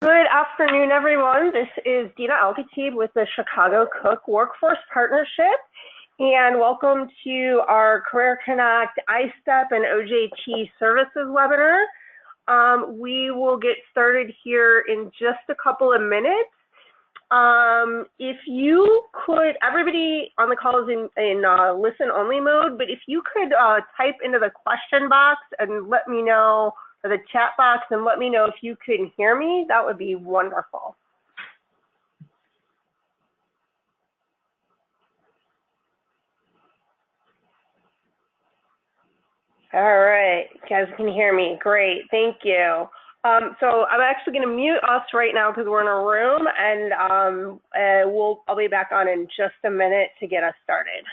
Good afternoon, everyone. This is Dina Al-Khatib with the Chicago Cook Workforce Partnership, and welcome to our Career Connect ISTEP and OJT services webinar. We will get started here in just a couple of minutes. If you could, everybody on the call is in listen-only mode, but if you could type into the question box and let me know, or the chat box, and let me know if you can hear me, that would be wonderful. All right, you guys can hear me. Great, thank you. So I'm actually going to mute us right now because we're in a room, and I'll be back on in just a minute to get us started.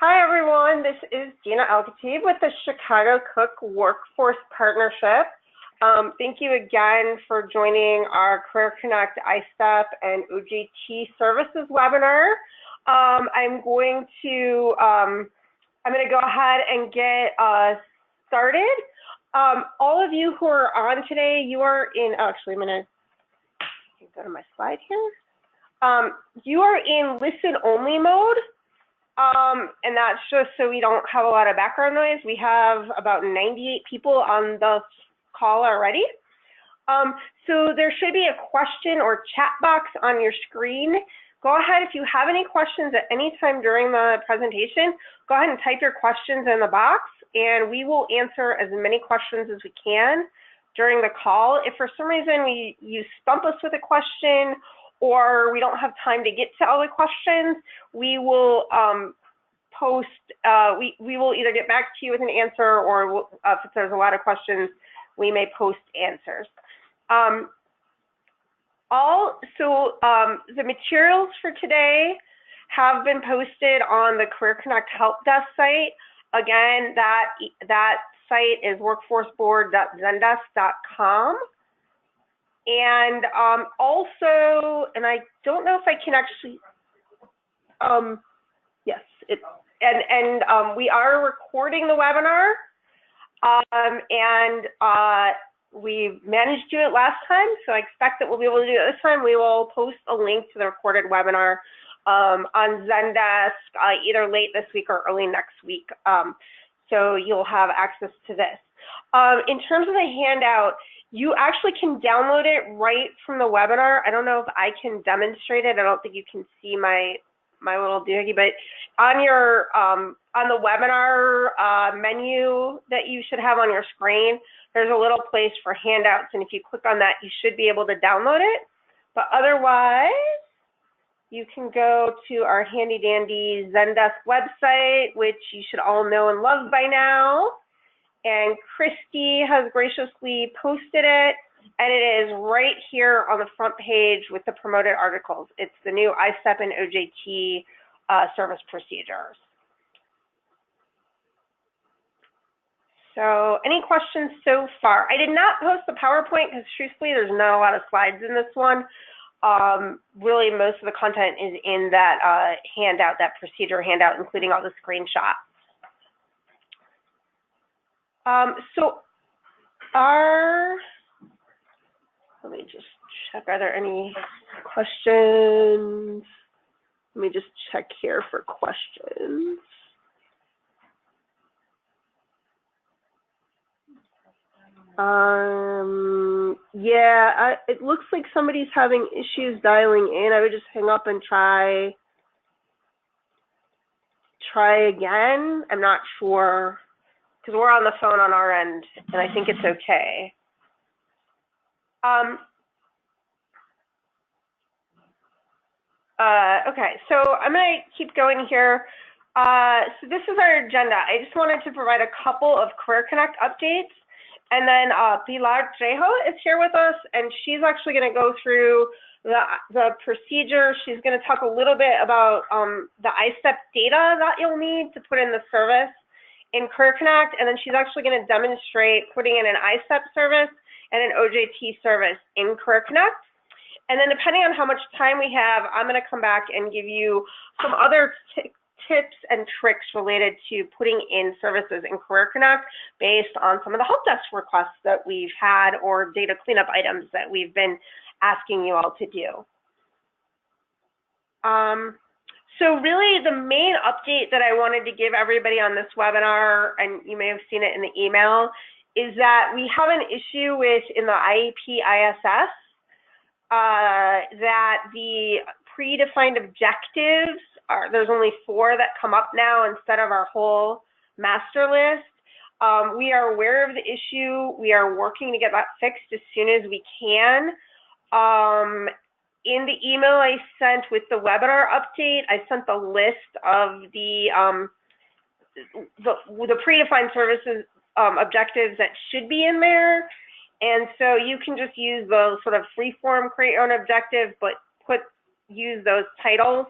Hi, everyone. This is Dina Al-Khatib with the Chicago Cook Workforce Partnership. Thank you again for joining our Career Connect ISTEP and OJT services webinar. I'm going to go ahead and get started. All of you who are on today, you are in, actually, I'm going to go to my slide here. You are in listen only mode. And that's just so we don't have a lot of background noise. We have about 98 people on the call already. So there should be a question or chat box on your screen. Go ahead, if you have any questions at any time during the presentation, go ahead and type your questions in the box, and we will answer as many questions as we can during the call. If for some reason you stump us with a question or we don't have time to get to all the questions, we will we will either get back to you with an answer, or if there's a lot of questions, we may post answers. The materials for today have been posted on the Career Connect Help Desk site. Again, that site is workforceboard.zendesk.com. And also, and I don't know if I can actually, yes, we are recording the webinar, we managed to do it last time, so I expect that we'll be able to do it this time. We will post a link to the recorded webinar on Zendesk either late this week or early next week, so you'll have access to this. In terms of the handout, you actually can download it right from the webinar. I don't know if I can demonstrate it. I don't think you can see my little doohickey, but on your on the webinar menu that you should have on your screen, there's a little place for handouts, and if you click on that, you should be able to download it. But otherwise, you can go to our handy dandy Zendesk website, which you should all know and love by now. And Christy has graciously posted it, and it is right here on the front page with the promoted articles. It's the new ISTEP and OJT service procedures. So any questions so far? I did not post the PowerPoint because truthfully, there's not a lot of slides in this one. Really, most of the content is in that handout, that procedure handout, including all the screenshots. Let me just check, are there any questions? Let me just check here for questions. Yeah, it looks like somebody's having issues dialing in. I would just hang up and try again. I'm not sure, because we're on the phone on our end, and I think it's okay. Okay, so I'm going to keep going here. So this is our agenda. I just wanted to provide a couple of Career Connect updates. And then Pilar Trejo is here with us, and she's actually going to go through the procedure. She's going to talk a little bit about the ISTEP data that you'll need to put in the service in Career Connect, and then she's actually going to demonstrate putting in an ISTEP service and an OJT service in Career Connect. And then depending on how much time we have, I'm going to come back and give you some other tips and tricks related to putting in services in Career Connect based on some of the help desk requests that we've had or data cleanup items that we've been asking you all to do. So really the main update that I wanted to give everybody on this webinar, and you may have seen it in the email, is that we have an issue with, in the IEP ISS, that the predefined objectives there's only 4 that come up now instead of our whole master list. We are aware of the issue. We are working to get that fixed as soon as we can. In the email I sent with the webinar update, I sent the list of the predefined services objectives that should be in there. And so you can just use those sort of free-form create your own objective, but use those titles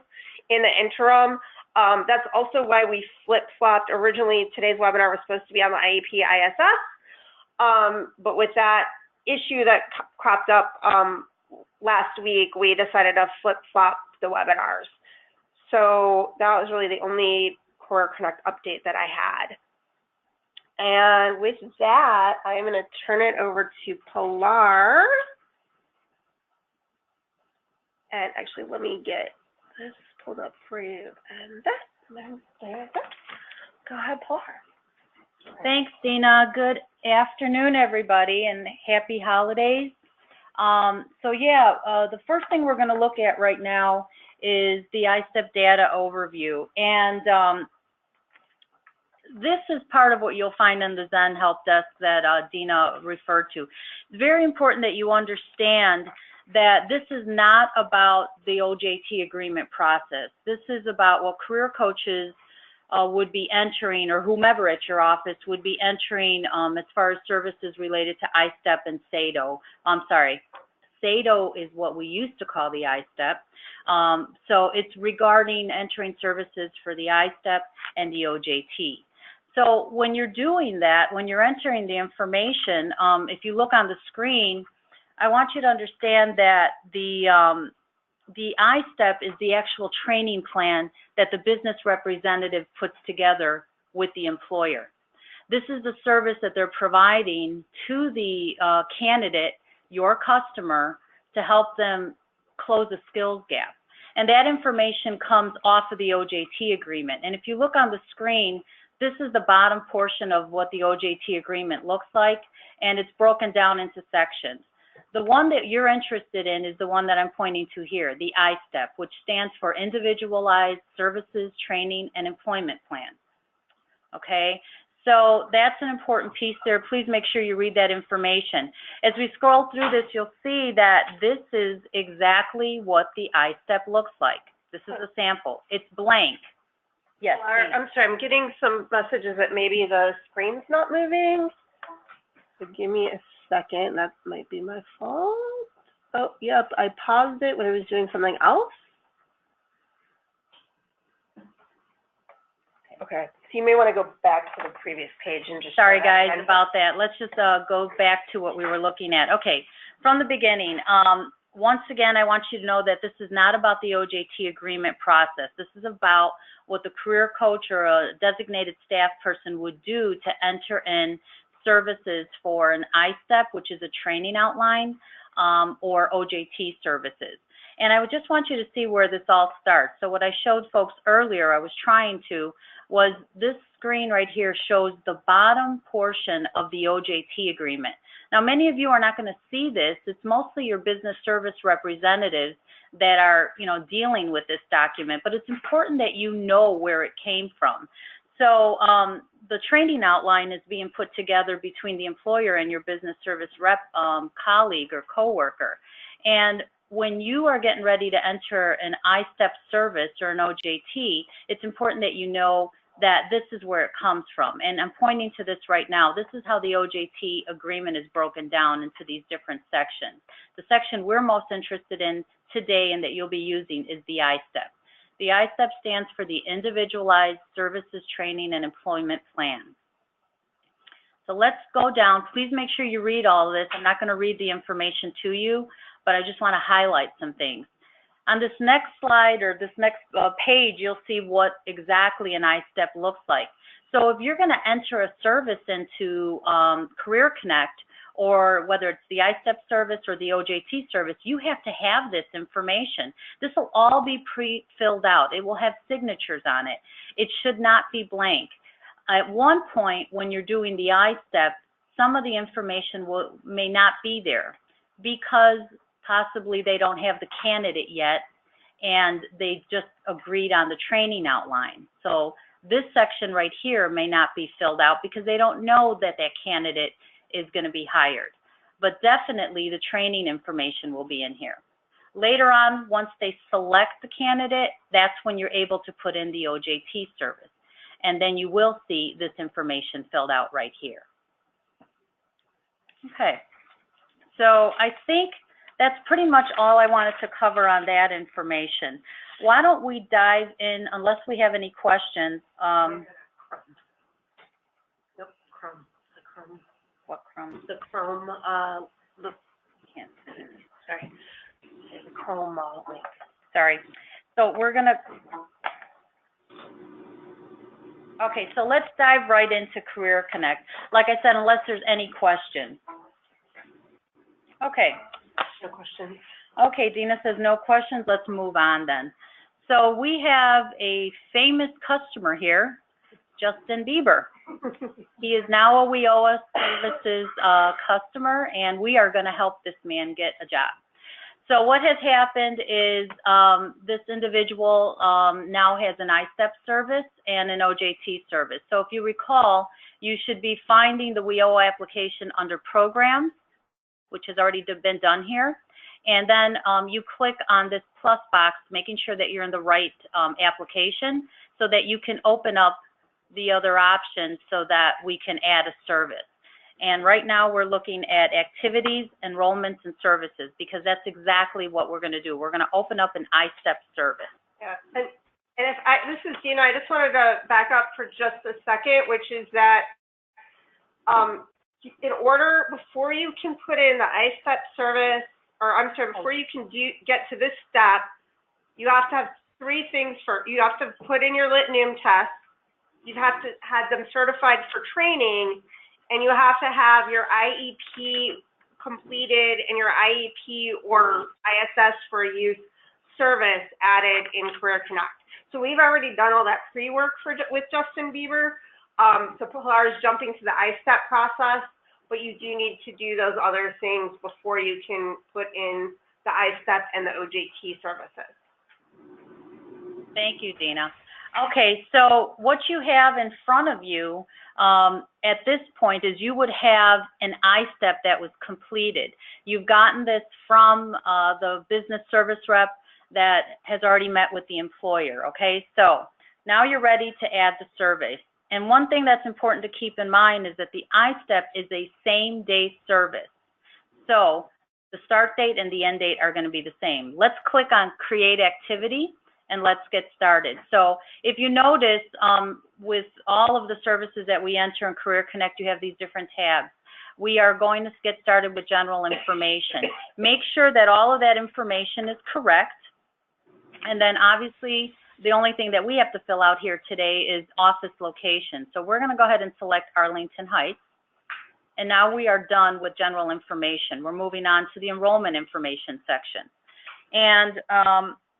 in the interim. That's also why we flip-flopped. Originally, today's webinar was supposed to be on the IEP ISS, but with that issue that cropped up last week, we decided to flip-flop the webinars. So that was really the only Career Connect update that I had. And with that, I'm going to turn it over to Pilar. And actually, let me get this pulled up for you. And there. Go ahead, Pilar. Thanks, Dina. Good afternoon, everybody, and happy holidays. The first thing we're going to look at right now is the ISTEP data overview. And this is part of what you'll find in the Zen Help Desk that Dina referred to. It's very important that you understand that this is not about the OJT agreement process. This is about what career coaches would be entering, or whomever at your office would be entering as far as services related to ISTEP and SATO. SATO is what we used to call the ISTEP. So it's regarding entering services for the ISTEP and the OJT. So when you're doing that, when you're entering the information, if you look on the screen, I want you to understand that the ISTEP is the actual training plan that the business representative puts together with the employer. This is the service that they're providing to the candidate, your customer, to help them close a skills gap. And that information comes off of the OJT agreement. And if you look on the screen, this is the bottom portion of what the OJT agreement looks like, and it's broken down into sections. The one that you're interested in is the one that I'm pointing to here, the ISTEP, which stands for Individualized Services, Training, and Employment Plan. Okay, so that's an important piece there. Please make sure you read that information. As we scroll through this, you'll see that this is exactly what the ISTEP looks like. This is a sample. It's blank. Yes. I'm sorry, I'm getting some messages that maybe the screen's not moving. So give me a second. That might be my fault. Oh, yep, I paused it when I was doing something else. Okay, so you may want to go back to the previous page and just... Sorry, guys, about that. Let's just go back to what we were looking at. Okay, from the beginning, once again, I want you to know that this is not about the OJT agreement process. This is about what the career coach or a designated staff person would do to enter in services for an ISTEP, which is a training outline, or OJT services. And I would just want you to see where this all starts. So what I showed folks earlier, I was trying to, was this screen right here shows the bottom portion of the OJT agreement. Now, many of you are not going to see this. It's mostly your business service representatives that are, dealing with this document, but it's important that you know where it came from. So the training outline is being put together between the employer and your business service rep colleague or coworker. And when you are getting ready to enter an ISTEP service or an OJT, it's important that you know that this is where it comes from. And I'm pointing to this right now. This is how the OJT agreement is broken down into these different sections. The section we're most interested in today and that you'll be using is the ISTEP. The ISTEP stands for the Individualized Services, Training, and Employment Plan. So let's go down. Please make sure you read all of this. I'm not going to read the information to you, but I just want to highlight some things. On this next slide or this next page, you'll see what exactly an ISTEP looks like. So if you're going to enter a service into Career Connect, or whether it's the ISTEP service or the OJT service, you have to have this information. This will all be pre-filled out. It will have signatures on it. It should not be blank. At one point, when you're doing the ISTEP, some of the information may not be there because possibly they don't have the candidate yet and they just agreed on the training outline. So this section right here may not be filled out because they don't know that that candidate is going to be hired. But definitely the training information will be in here. Later on, once they select the candidate, that's when you're able to put in the OJT service. And then you will see this information filled out right here. Okay, so I think that's pretty much all I wanted to cover on that information. Why don't we dive in, unless we have any questions. Nope, Chrome. The Chrome. What Chrome? The Chrome, Can't see. sorry. The Chrome link. Sorry. So we're gonna Okay, so let's dive right into Career Connect. Like I said, unless there's any questions. Okay. No questions. Okay, Dina says no questions. Let's move on then. So we have a famous customer here, Justin Bieber. He is now a WIOA Services customer, and we are going to help this man get a job. So what has happened is this individual now has an ISTEP service and an OJT service. So if you recall, you should be finding the WIOA application under Programs, which has already been done here. And then you click on this plus box, making sure that you're in the right application so that you can open up the other options so that we can add a service. And right now we're looking at activities, enrollments, and services, because that's exactly what we're going to do. We're going to open up an ISTEP service. Yeah, and if this is Dina, I just wanted to back up for just a second, which is that in order, before you can put in the ISTEP service, or I'm sorry, before you can get to this step, you have to have three things. You have to put in your Litnium test, you have to have them certified for training, and you have to have your IEP completed and your IEP or ISS for use service added in Career Connect. So we've already done all that pre-work with Justin Bieber, so far as jumping to the ISTEP process, but you do need to do those other things before you can put in the ISTEP and the OJT services. Thank you, Dina. Okay, so what you have in front of you at this point is you would have an ISTEP that was completed. You've gotten this from the business service rep that has already met with the employer, okay? So now you're ready to add the survey. And one thing that's important to keep in mind is that the ISTEP is a same-day service. So the start date and the end date are going to be the same. Let's click on Create Activity, and let's get started. So if you notice, with all of the services that we enter in Career Connect, you have these different tabs. We are going to get started with general information. Make sure that all of that information is correct. And then obviously, the only thing that we have to fill out here today is office location. So we're going to go ahead and select Arlington Heights. And now we are done with general information. We're moving on to the enrollment information section. And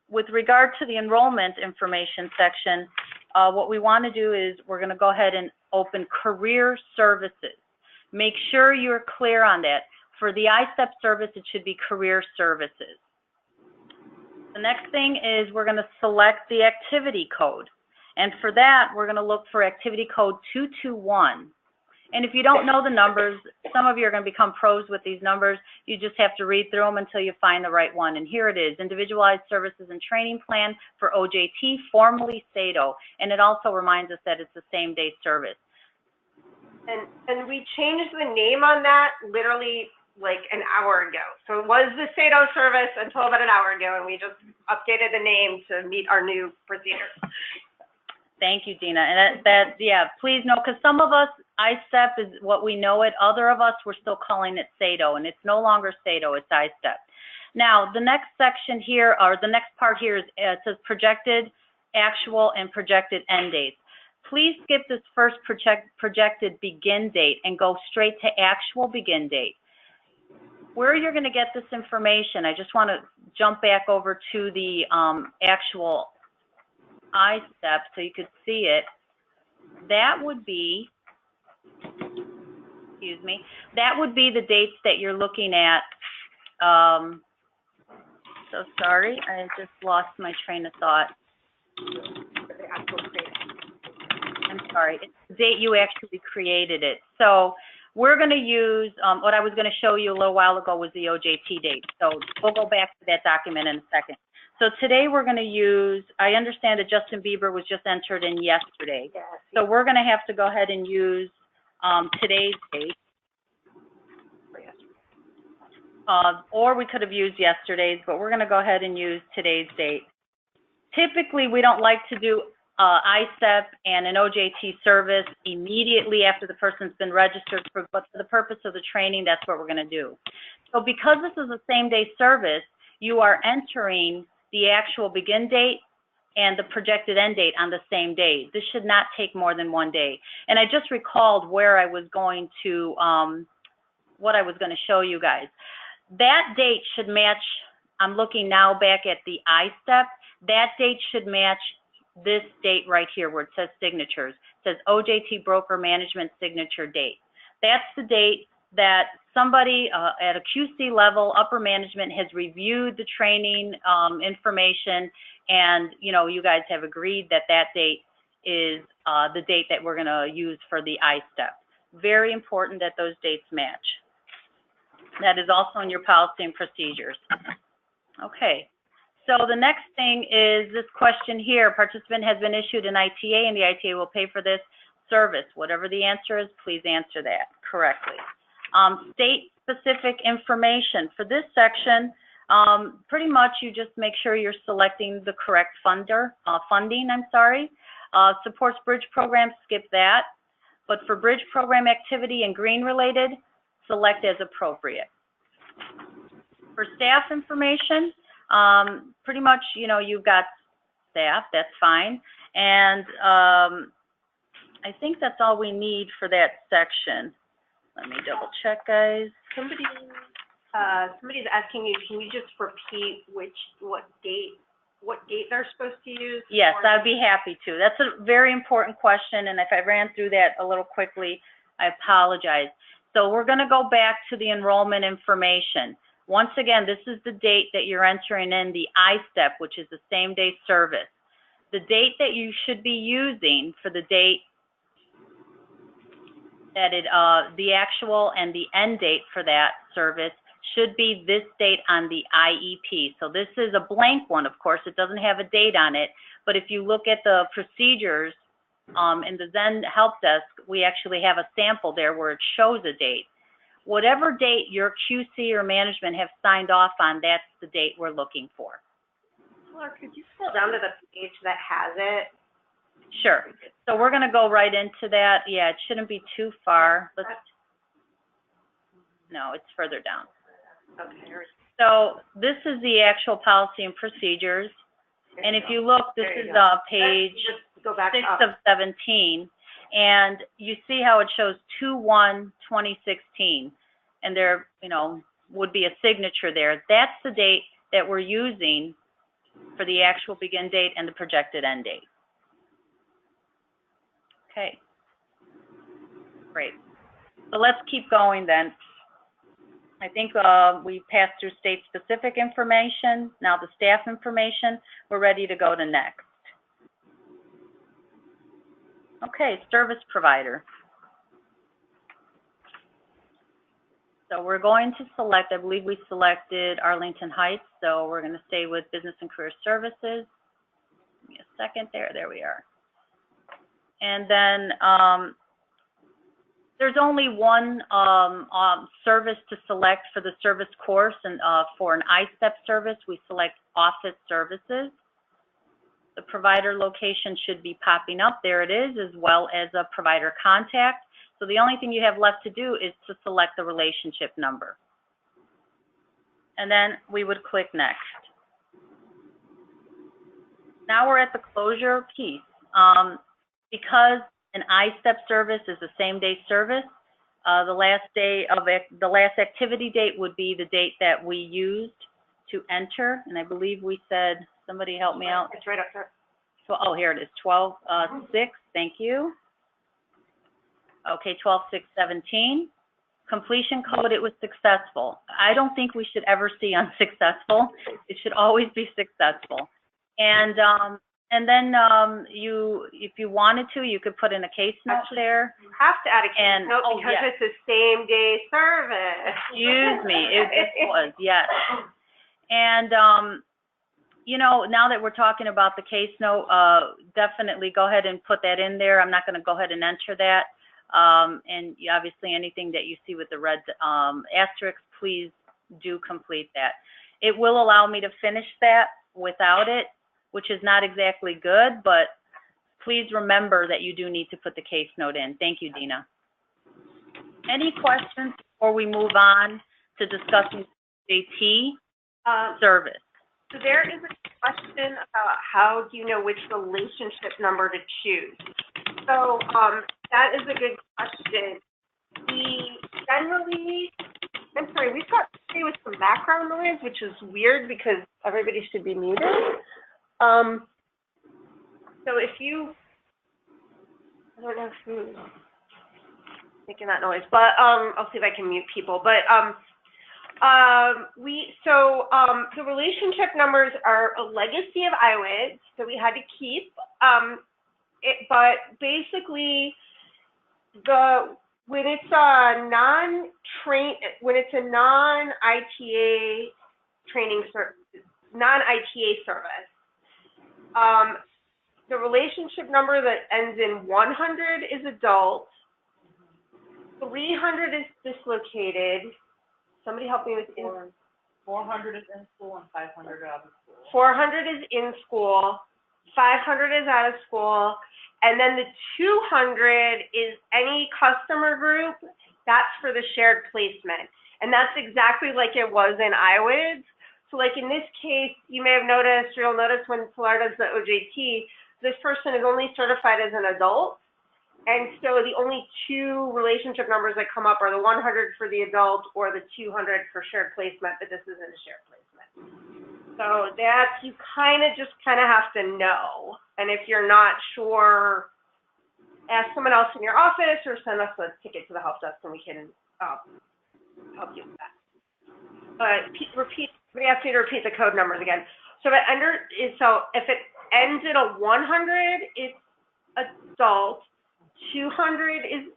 with regard to the enrollment information section, what we want to do is we're going to go ahead and open career services. Make sure you're clear on that. For the ISTEP service, it should be career services. The next thing is we're going to select the activity code. And for that, we're going to look for activity code 221. And if you don't know the numbers, some of you are going to become pros with these numbers. You just have to read through them until you find the right one. And here it is, Individualized Services and Training Plan for OJT, formerly SATO. And it also reminds us that it's the same day service. And we changed the name on that literally like an hour ago. So it was the SATO service until about an hour ago, and we just updated the name to meet our new procedures. Thank you, Dina. And yeah, please know, because some of us, ISTEP is what we know it. Other of us, we're still calling it SATO, and it's no longer SATO, it's ISTEP. Now, the next section here, or the next part here, is it says projected, actual, and projected end dates. Please skip this first projected begin date and go straight to actual begin date. Where you're going to get this information, I just want to jump back over to the actual ISTEP so you could see it. That would be, excuse me, that would be the dates that you're looking at. So sorry, I just lost my train of thought. I'm sorry, it's the date you actually created it. So we're going to use, what I was going to show you a little while ago was the OJT date. So we'll go back to that document in a second. So today we're going to use, I understand that Justin Bieber was just entered in yesterday. Yes. So we're going to have to go ahead and use today's date. Or we could have used yesterday's, but we're going to go ahead and use today's date. Typically, we don't like to do ISTEP and an OJT service immediately after the person's been registered, but for the purpose of the training, that's what we're going to do. So because this is a same-day service, you are entering the actual begin date, and the projected end date on the same day. This should not take more than 1 day. And I just recalled where I was going to, what I was going to show you guys. That date should match, I'm looking now back at the ISTEP, that date should match this date right here where it says signatures. It says OJT broker management signature date. That's the date that somebody at a QC level, upper management, has reviewed the training information, and you guys have agreed that that date is the date that we're going to use for the ISTEP. Very important that those dates match. That is also in your policy and procedures. Okay, so the next thing is this question here. Participant has been issued an ITA, and the ITA will pay for this service. Whatever the answer is, please answer that correctly. State-specific information. For this section, pretty much you just make sure you're selecting the correct funding. Supports bridge programs, skip that. But for bridge program activity and green related, select as appropriate. For staff information, pretty much, you've got staff, that's fine. And I think that's all we need for that section. Let me double check, guys. Somebody's asking you, can you just repeat what date they're supposed to use? Yes, I'd be happy to. That's a very important question, and if I ran through that a little quickly, I apologize. So we're going to go back to the enrollment information. Once again, this is the date that you're entering in the ISTEP, which is the same day service. The date that you should be using for the date that the actual and the end date for that service should be this date on the IEP. So this is a blank one, of course. It doesn't have a date on it. But if you look at the procedures in the Zen Help Desk, we actually have a sample there where it shows a date. Whatever date your QC or management have signed off on, that's the date we're looking for. Laura, could you scroll down to the page that has it? Sure. So we're going to go right into that. Yeah, it shouldn't be too far. No, it's further down. Okay. So this is the actual policy and procedures. And if you look, this is page 6 of 17. And you see how it shows 2/1/2016. And there, would be a signature there. That's the date that we're using for the actual begin date and the projected end date. Okay, great. So let's keep going then. I think we passed through state-specific information. Now the staff information, we're ready to go to next. Okay, service provider. So we're going to select, I believe we selected Arlington Heights, so we're going to stay with Business and Career Services. Give me a second there, there we are. And then there's only one service to select for the service course, and for an ISTEP service, we select office services. The provider location should be popping up. There it is, as well as a provider contact. So the only thing you have left to do is to select the relationship number. And then we would click next. Now we're at the closure piece. Because an ISTEP service is a same-day service, the last activity date would be the date that we used to enter, and I believe we said, somebody help me out. It's right up there. So, oh, here it is, 12/6. Thank you. Okay, 12/6/17. Completion code, it was successful. I don't think we should ever see unsuccessful. It should always be successful. And then if you wanted to, you could put in a case note there. You have to add a case note because it's a same day service. Excuse me, it was, yes. And, now that we're talking about the case note, definitely go ahead and put that in there. I'm not going to go ahead and enter that. And obviously anything that you see with the red asterisk, please do complete that. It will allow me to finish that without it, which is not exactly good, but please remember that you do need to put the case note in. Thank you, Dina. Any questions before we move on to discussing JT service? So there is question about how do you know which relationship number to choose. So that is a good question. We generally, I'm sorry, we've got to stay with some background noise, which is weird because everybody should be muted. So if you, I don't know who's making that noise, but I'll see if I can mute people. But the relationship numbers are a legacy of IWID, so we had to keep but basically when it's a non-ITA training non-ITA service, the relationship number that ends in 100 is adult, 300 is dislocated. Somebody help me with 400 is in school and 500 out of school. 400 is in school, 500 is out of school, and then the 200 is any customer group. That's for the shared placement, and that's exactly like it was in IWIDS. So like in this case, you may have noticed, or you'll notice when Pilar does the OJT, this person is only certified as an adult. And so the only two relationship numbers that come up are the 100 for the adult or the 200 for shared placement, but this isn't a shared placement. So that's, you kind of have to know. And if you're not sure, ask someone else in your office or send us a ticket to the help desk and we can help you with that. But we asked me to repeat the code numbers again. So if it ends in a 100, it's adult. 300 is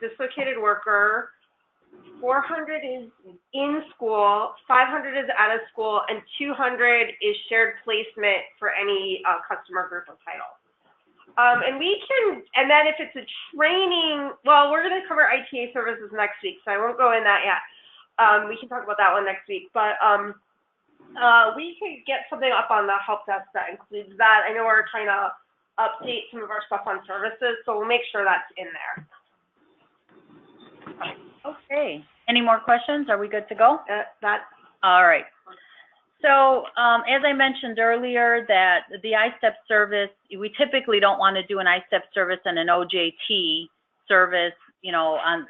dislocated worker, 400 is in school, 500 is out of school, and 200 is shared placement for any customer group or title. And then if it's a training, well, we're going to cover ITA services next week, so I won't go in that yet. We can talk about that one next week, but we could get something up on the help desk that includes that. I know we're trying to update some of our stuff on services, so we'll make sure that's in there. Okay. Any more questions? Are we good to go? All right. So as I mentioned earlier, that the ISTEP service, we typically don't want to do an ISTEP service and an OJT service, on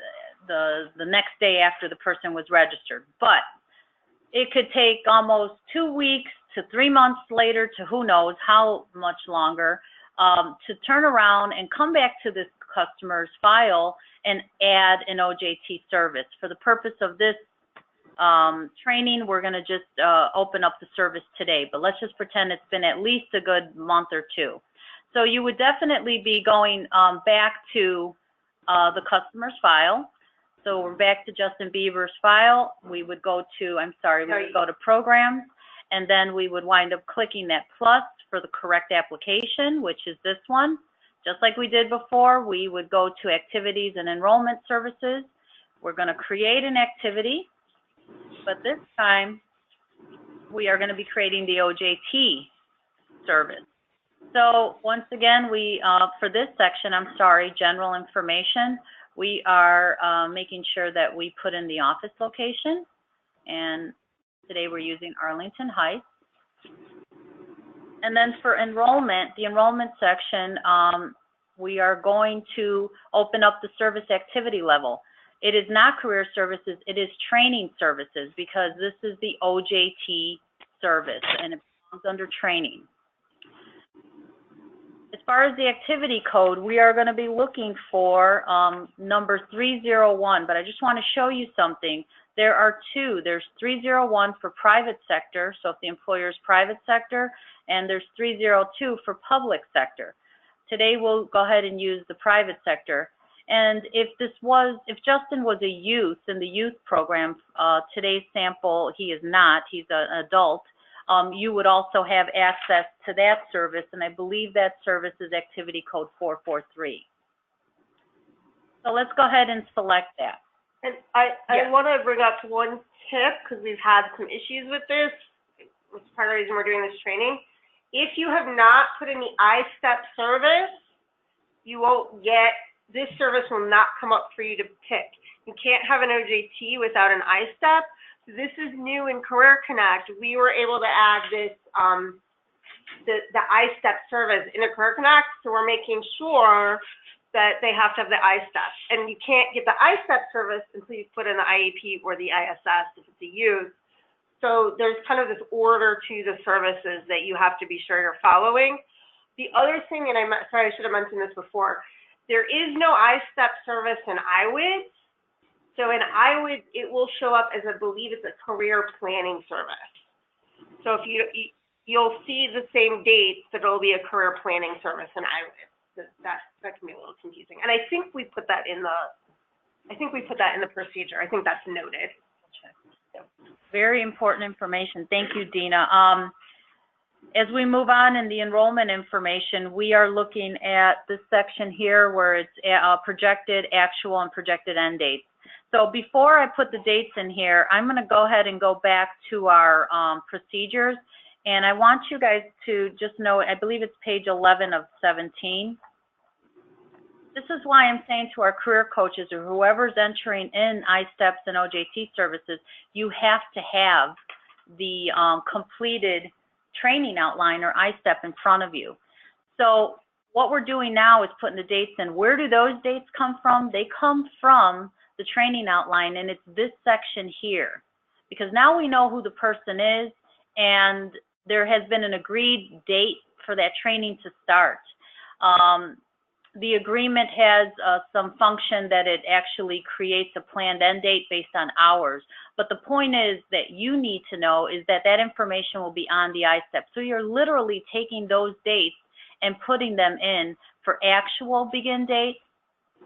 the next day after the person was registered. But it could take almost 2 weeks to 3 months later to who knows how much longer to turn around and come back to this customer's file and add an OJT service. For the purpose of this training, we're going to just open up the service today, but let's just pretend it's been at least a good month or two. So you would definitely be going back to the customer's file. So we're back to Justin Bieber's file. We would go to, we would go to Programs, and then we would wind up clicking that plus for the correct application, which is this one. Just like we did before, we would go to Activities and Enrollment Services. We're going to create an activity, but this time we are going to be creating the OJT service. So once again, we, for this section, General Information, we are making sure that we put in the office location, and today we're using Arlington Heights. And then for enrollment, the enrollment section, we are going to open up the service activity level. It is not career services, it is training services, because this is the OJT service and it comes under training. As far as the activity code, we are going to be looking for number 301, but I just want to show you something. There are two. There's 301 for private sector, so if the employer is private sector, and there's 302 for public sector. Today we'll go ahead and use the private sector. And if Justin was a youth in the youth program, today's sample, he is not, he's an adult, you would also have access to that service, and I believe that service is activity code 443. So let's go ahead and select that. And I want to bring up one tip, because we've had some issues with this, which is part of the reason we're doing this training. If you have not put in the ISTEP service, you won't get, this service will not come up for you to pick. You can't have an OJT without an ISTEP, This is new in Career Connect. We were able to add this, the ISTEP service in a Career Connect, so we're making sure that they have to have the ISTEP. And you can't get the ISTEP service until you put in the IEP or the ISS if it's a youth. So there's kind of this order to the services that you have to be sure you're following. The other thing, and sorry, I should have mentioned this before, there is no ISTEP service in IWID. So in IWID, it will show up as, I believe it's a career planning service. So if you'll see the same dates, but it'll be a career planning service in IWID. That can be a little confusing. And I think we put that in the procedure. I think that's noted. Very important information. Thank you, Dina. As we move on in the enrollment information, we are looking at this section here where it's projected, actual, and projected end dates. So before I put the dates in here, I'm going to go ahead and go back to our procedures. And I want you guys to just know, I believe it's page 11 of 17. This is why I'm saying to our career coaches or whoever's entering in ISTEPs and OJT services, you have to have the completed training outline or ISTEP in front of you. So what we're doing now is putting the dates in. Where do those dates come from? They come from the training outline, and it's this section here. Because now we know who the person is, and there has been an agreed date for that training to start. The agreement has some function that it actually creates a planned end date based on hours. But the point is that you need to know is that that information will be on the ISTEP. So you're literally taking those dates and putting them in for actual begin date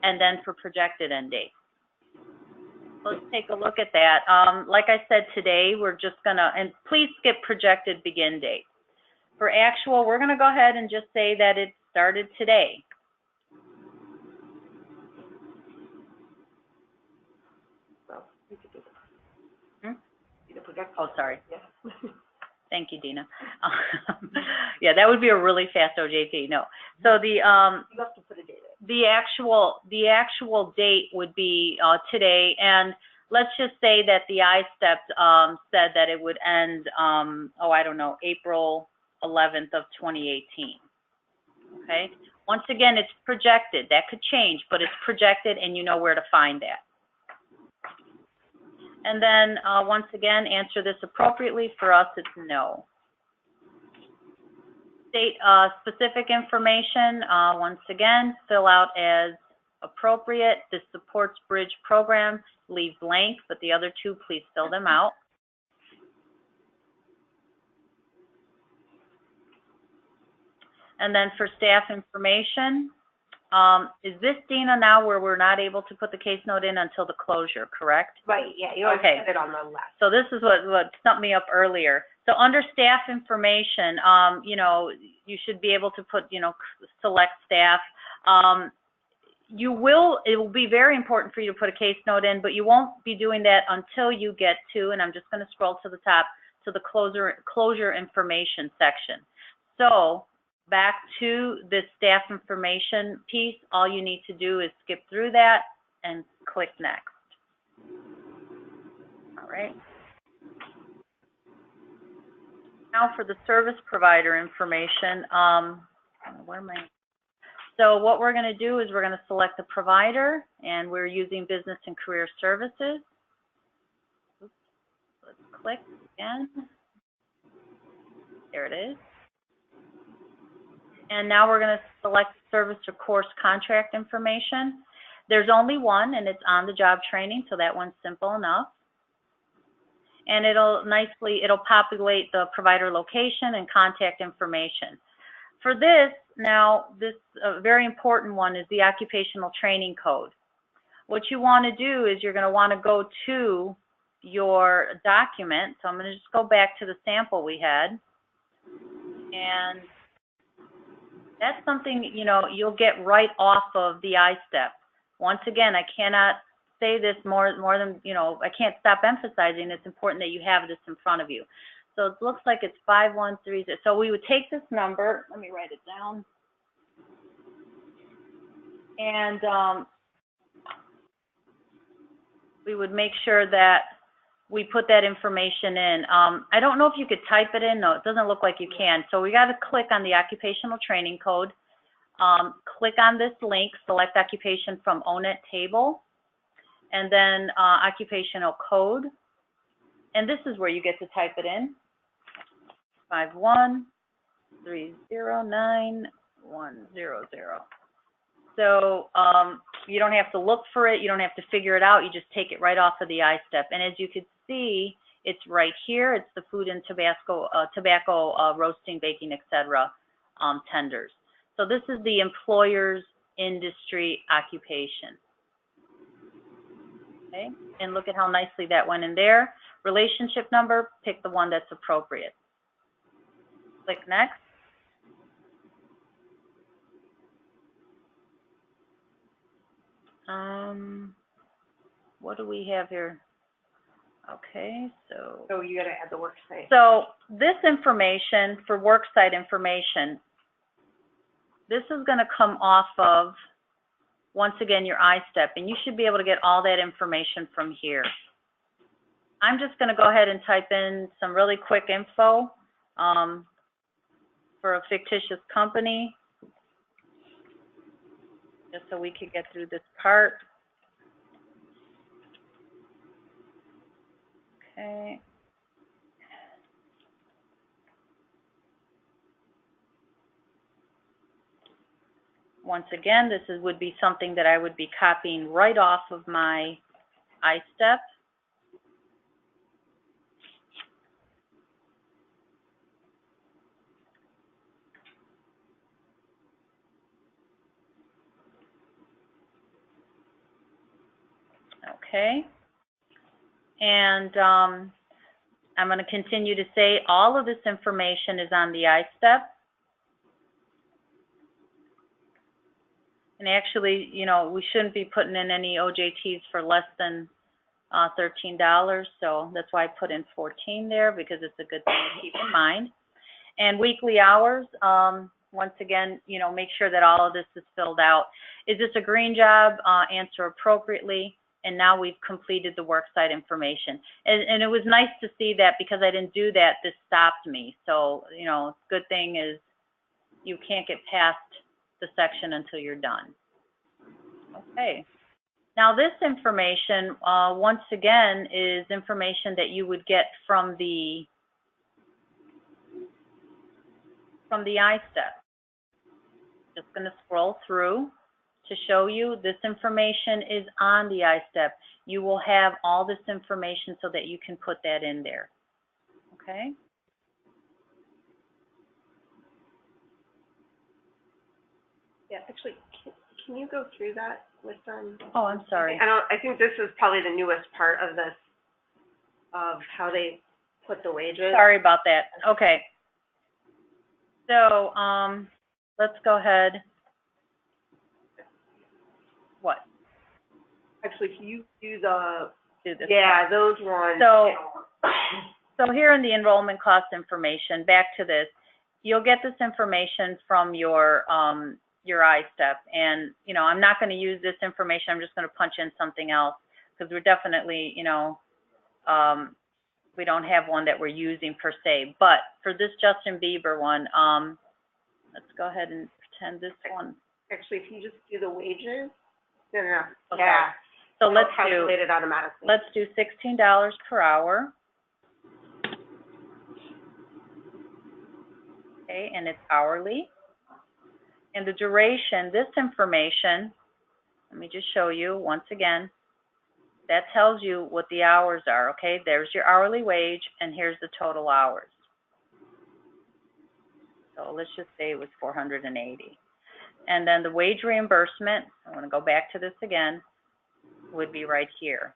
and then for projected end date. Let's take a look at that. Like I said today, we're just gonna, and please skip projected begin date. For actual, we're gonna go ahead and just say that it started today. Oh, sorry. Yeah. Thank you, Dina. Yeah, that would be a really fast OJT. No. So the you have to put a date in. The actual date would be today, and let's just say that the ISTEP said that it would end oh, I don't know, April 11th of 2018. Okay. Once again, it's projected. That could change, but it's projected, and you know where to find that. And then, once again, answer this appropriately. For us, it's no. State specific information, once again, fill out as appropriate. This supports bridge program, leave blank, but the other two, please fill them out. And then for staff information, is this, Dina, now where we're not able to put the case note in until the closure, correct? Right, yeah, you always Okay. put it on the left. So this is what stumped me up earlier. So under staff information, you know, you should be able to put, you know, select staff. It will be very important for you to put a case note in, but you won't be doing that until you get to, and I'm just going to scroll to the top, to the closure information section. So back to the staff information piece, all you need to do is skip through that and click next. All right. Now for the service provider information, where am I? So what we're going to do is we're going to select the provider, and we're using Business and Career Services. Oops. Let's click again. There it is. And now we're going to select service or course contract information. There's only one, and it's on the job training, so that one's simple enough. And it'll populate the provider location and contact information. For this, now, this very important one is the occupational training code. What you want to do is you're going to want to go to your document. So I'm going to just go back to the sample we had. And that's something, you know, you'll get right off of the ISTEP. Once again, I cannot say this more than, you know, I can't stop emphasizing it's important that you have this in front of you. So it looks like it's 5130. So we would take this number, let me write it down. And we would make sure that we put that information in. I don't know if you could type it in. No, it doesn't look like you can. So we got to click on the occupational training code. Click on this link, select occupation from ONET table, and then occupational code. And this is where you get to type it in. 513091100. So you don't have to look for it. You don't have to figure it out. You just take it right off of the ISTEP. And as you can see, it's right here. It's the food and tobacco, roasting, baking, etc. Tenders. So this is the employer's industry occupation. Okay, and look at how nicely that went in there. Relationship number, pick the one that's appropriate. Click next. What do we have here? Okay, so you got to add the worksite. So this information for worksite information, this is going to come off of, once again, your ISTEP, and you should be able to get all that information from here. I'm just going to go ahead and type in some really quick info for a fictitious company, just so we could get through this part. Okay. Once again, this would be something that I would be copying right off of my ISTEP. Okay. And I'm going to continue to say all of this information is on the ISTEP. And actually, you know, we shouldn't be putting in any OJTs for less than $13. So that's why I put in 14 there, because it's a good thing to keep in mind. And weekly hours, once again, you know, make sure that all of this is filled out. Is this a green job? Answer appropriately. And now we've completed the worksite information. And it was nice to see that, because I didn't do that, this stopped me. So, you know, good thing is you can't get past the section until you're done. Okay. Now this information, once again, is information that you would get from the ISTEP. Just going to scroll through to show you this information is on the ISTEP. You will have all this information so that you can put that in there. Okay? Yeah, actually, can you go through that with them? Oh, I'm sorry. I think this is probably the newest part of this, of how they put the wages. Sorry about that. Okay. So let's go ahead. What? Actually, can you do the, Do this. yeah, those ones. So here in the enrollment cost information, back to this, you'll get this information from your ISTEP, and you know, I'm not going to use this information. I'm just going to punch in something else, because we're definitely, you know, we don't have one that we're using per se. But for this Justin Bieber one, let's go ahead and pretend this one. Actually, if you just do the wages. No. Okay. Yeah. So let's calculate it automatically. Let's do $16 per hour. Okay, and it's hourly. And the duration, this information, let me just show you once again. That tells you what the hours are, okay? There's your hourly wage, and here's the total hours. So let's just say it was 480. And then the wage reimbursement, I want to go back to this again, would be right here.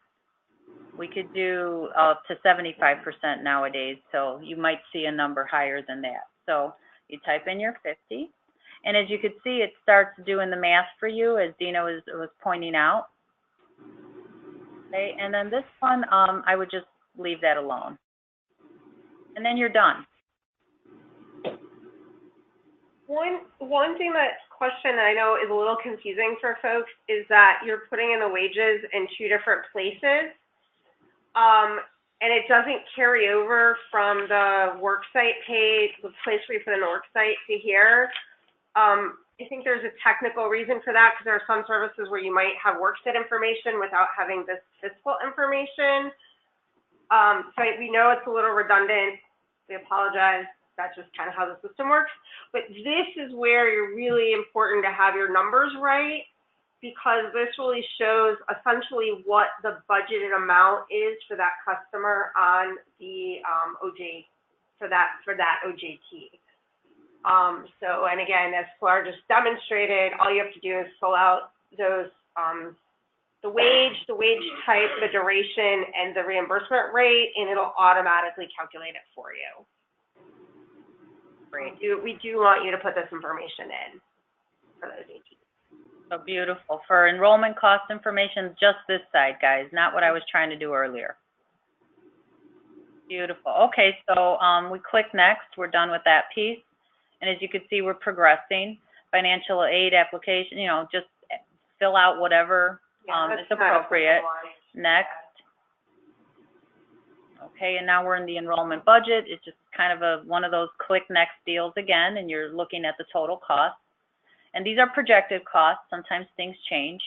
We could do up to 75% nowadays, so you might see a number higher than that. So you type in your 50, and as you can see, it starts doing the math for you, as Dina was pointing out. Okay, and then this one, I would just leave that alone. And then you're done. One thing question that I know is a little confusing for folks is that you're putting in the wages in two different places. and it doesn't carry over from the worksite page, the place where you put in the worksite to here. I think there's a technical reason for that because there are some services where you might have worksite information without having this fiscal information. So we know it's a little redundant. We apologize. That's just kind of how the system works. But this is where you're really important to have your numbers right, because this really shows essentially what the budgeted amount is for that customer on the OJ, for that OJT. So, and again, as Flora just demonstrated, all you have to do is fill out those, the wage type, the duration, and the reimbursement rate, and it'll automatically calculate it for you. Great. We do want you to put this information in for those OJTs. So beautiful. For enrollment cost information, just this side, guys, not what I was trying to do earlier. Beautiful. Okay, so we click next. We're done with that piece. And as you can see, we're progressing. Financial aid application, you know, just fill out whatever is appropriate. Next. Okay, and now we're in the enrollment budget. It's just kind of one of those click next deals again, and you're looking at the total cost. And these are projected costs. Sometimes things change.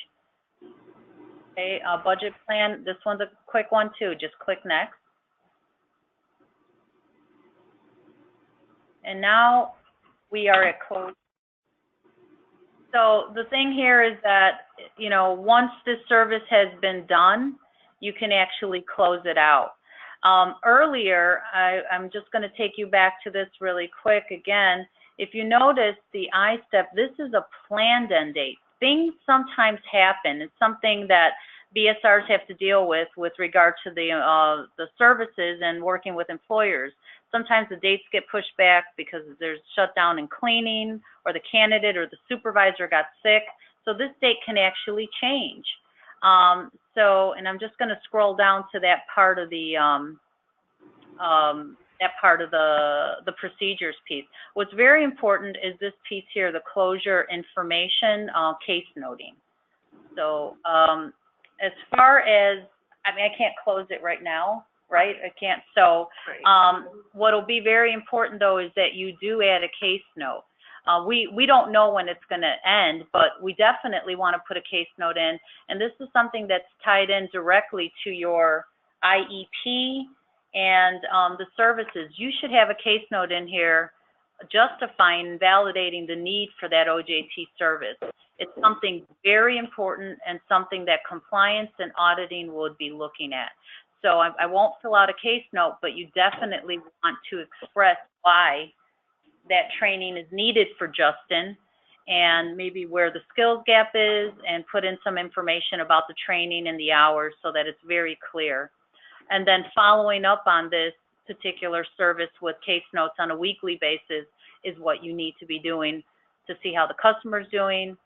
Okay, budget plan. This one's a quick one too. Just click next. And now we are at close. So the thing here is that, you know, once this service has been done, you can actually close it out. Earlier, I'm just going to take you back to this really quick again. If you notice the ISTEP, this is a planned end date. Things sometimes happen. It's something that BSRs have to deal with regard to the services and working with employers. Sometimes the dates get pushed back because there's shutdown in cleaning, or the candidate or the supervisor got sick. So this date can actually change. And I'm just going to scroll down to that part of the procedures piece. What's very important is this piece here, the closure information, case noting. So as far as, I mean, I can't close it right now, right? I can't. So what'll be very important though is that you do add a case note. We don't know when it's going to end, but we definitely want to put a case note in. And this is something that's tied in directly to your IEP and the services. You should have a case note in here justifying and validating the need for that OJT service. It's something very important and something that compliance and auditing would be looking at. So I won't fill out a case note, but you definitely want to express why that training is needed for Justin, and maybe where the skills gap is, and put in some information about the training and the hours so that it's very clear. And then following up on this particular service with case notes on a weekly basis is what you need to be doing to see how the customer's doing,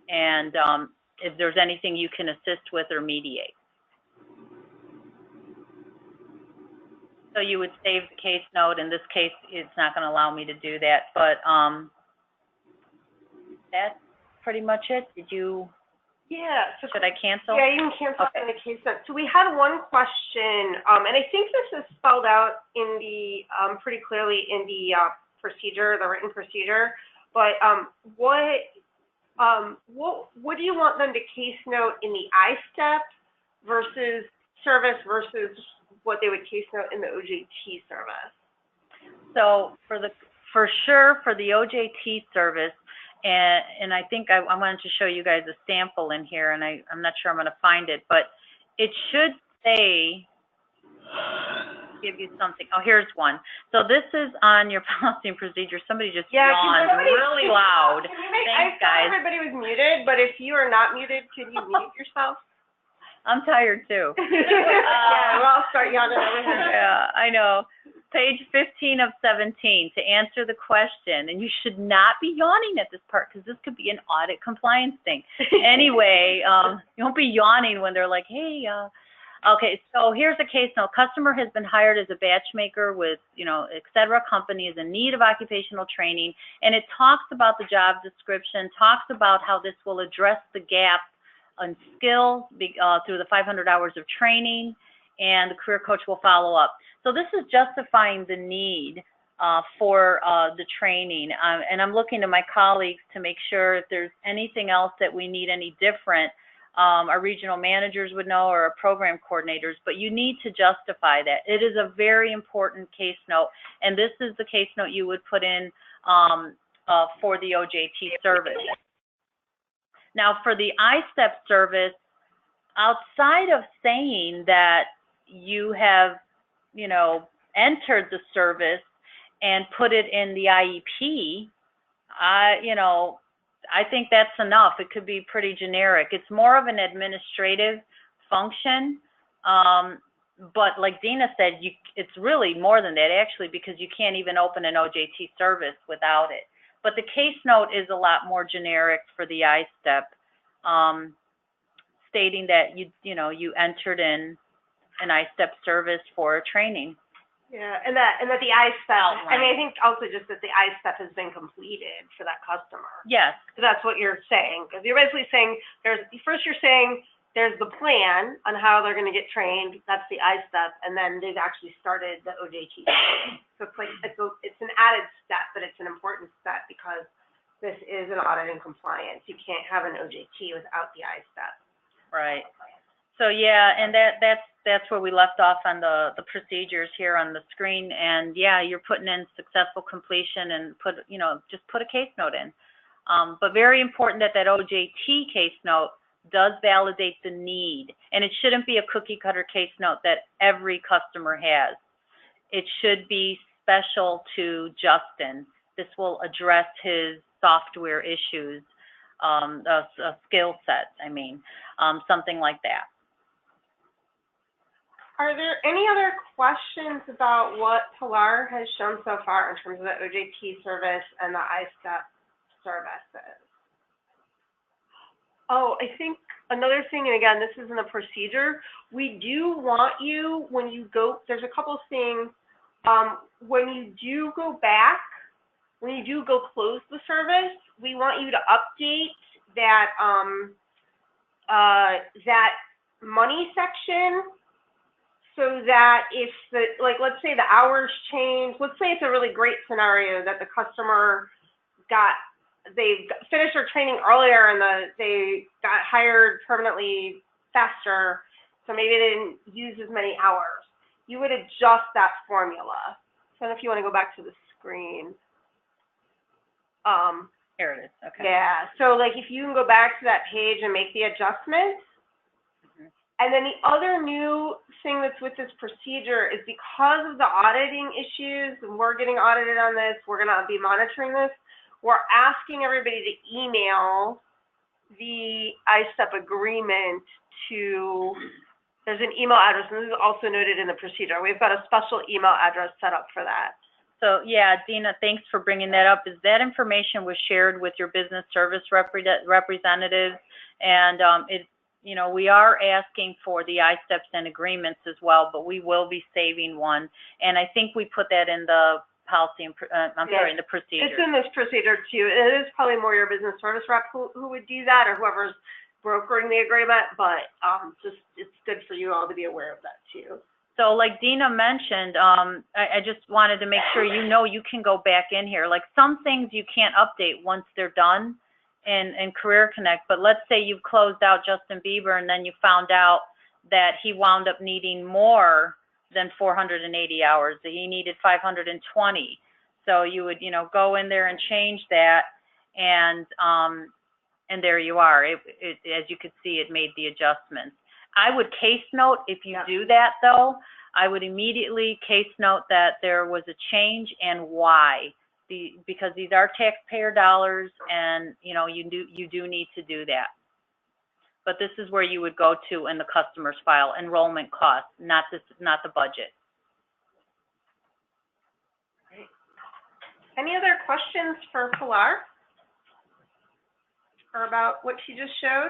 and if there's anything you can assist with or mediate. So you would save the case note. In this case, it's not going to allow me to do that, but that's pretty much it. Did you? Yeah. So should I cancel? Yeah, you can cancel in the case note. So we had one question, and I think this is spelled out in the pretty clearly in the procedure, the written procedure. But what do you want them to case note in the ISTEP versus service versus what they would case note in the OJT service? So for sure for the OJT service, and I think I wanted to show you guys a sample in here, and I'm not sure I'm going to find it, but it should say, give you something. Oh, here's one. So this is on your policy and procedure. Somebody just yawned really loud. Thanks, guys. Everybody was muted, but if you are not muted, could you mute yourself? I'm tired too. Yeah, well, I'll start yawning over here. Yeah, I know. Page 15 of 17, to answer the question, and you should not be yawning at this part because this could be an audit compliance thing. Anyway, you won't be yawning when they're like, hey, okay, so here's a case note. Customer has been hired as a batch maker with, et cetera, company is in need of occupational training, and it talks about the job description, talks about how this will address the gap on skills through the 500 hours of training, and the career coach will follow up. So this is justifying the need for the training. And I'm looking to my colleagues to make sure if there's anything else that we need any different. Our regional managers would know, or our program coordinators, but you need to justify that. It is a very important case note, and this is the case note you would put in for the OJT service. Now, for the ISTEP service, outside of saying that you have, you know, entered the service and put it in the IEP, I think that's enough. It could be pretty generic. It's more of an administrative function, but like Dina said, it's really more than that actually, because you can't even open an OJT service without it. But the case note is a lot more generic for the ISTEP, stating that you entered in an ISTEP service for training. Yeah, and that the ISTEP, I mean, I think also just that the ISTEP has been completed for that customer. Yes. So that's what you're saying, because you're basically saying you're saying there's the plan on how they're going to get trained. That's the ISTEP, and then they've actually started the OJT. So it's like it's an added step, but it's an important step because this is an audit and compliance. You can't have an OJT without the ISTEP. Right. So yeah, and that's where we left off on the procedures here on the screen. And yeah, you're putting in successful completion and just put a case note in. But very important that OJT case note does validate the need, and it shouldn't be a cookie cutter case note that every customer has. It should be special to Justin. This will address his software issues, skill set, something like that. Are there any other questions about what Pilar has shown so far in terms of the OJT service and the ISTEP services? Oh, I think another thing, and again, this isn't a procedure, we do want you, when you go, there's a couple things, when you do go back, when you do go close the service, we want you to update that, that money section, so that if let's say the hours change, let's say it's a really great scenario that the customer they finished their training earlier and they got hired permanently faster, so maybe they didn't use as many hours. You would adjust that formula. So I don't know if you want to go back to the screen. Here it is, okay. Yeah, so like if you can go back to that page and make the adjustments. And then the other new thing that's with this procedure is because of the auditing issues, and we're getting audited on this, we're going to be monitoring this, we're asking everybody to email the ISTEP agreement to, there's an email address, and this is also noted in the procedure. We've got a special email address set up for that. So yeah, Dina, thanks for bringing that up. Is that information was shared with your business service representatives, and we are asking for the ISTEPs and agreements as well, but we will be saving one. And I think we put that in the policy, in the procedure. It's in this procedure too. It is probably more your business service rep who would do that, or whoever's brokering the agreement, but it's good for you all to be aware of that too. So like Dina mentioned, I just wanted to make sure you can go back in here. Like some things you can't update once they're done in Career Connect, but let's say you've closed out Justin Bieber and then you found out that he wound up needing more than 480 hours, that he needed 520. So you would, go in there and change that, and there you are. As you could see, it made the adjustments. I would case note, if you do that though, I would immediately case note that there was a change and why. Because these are taxpayer dollars, and you do need to do that. But this is where you would go to in the customer's file, enrollment costs, not the budget. Great. Any other questions for Pilar, or about what she just showed?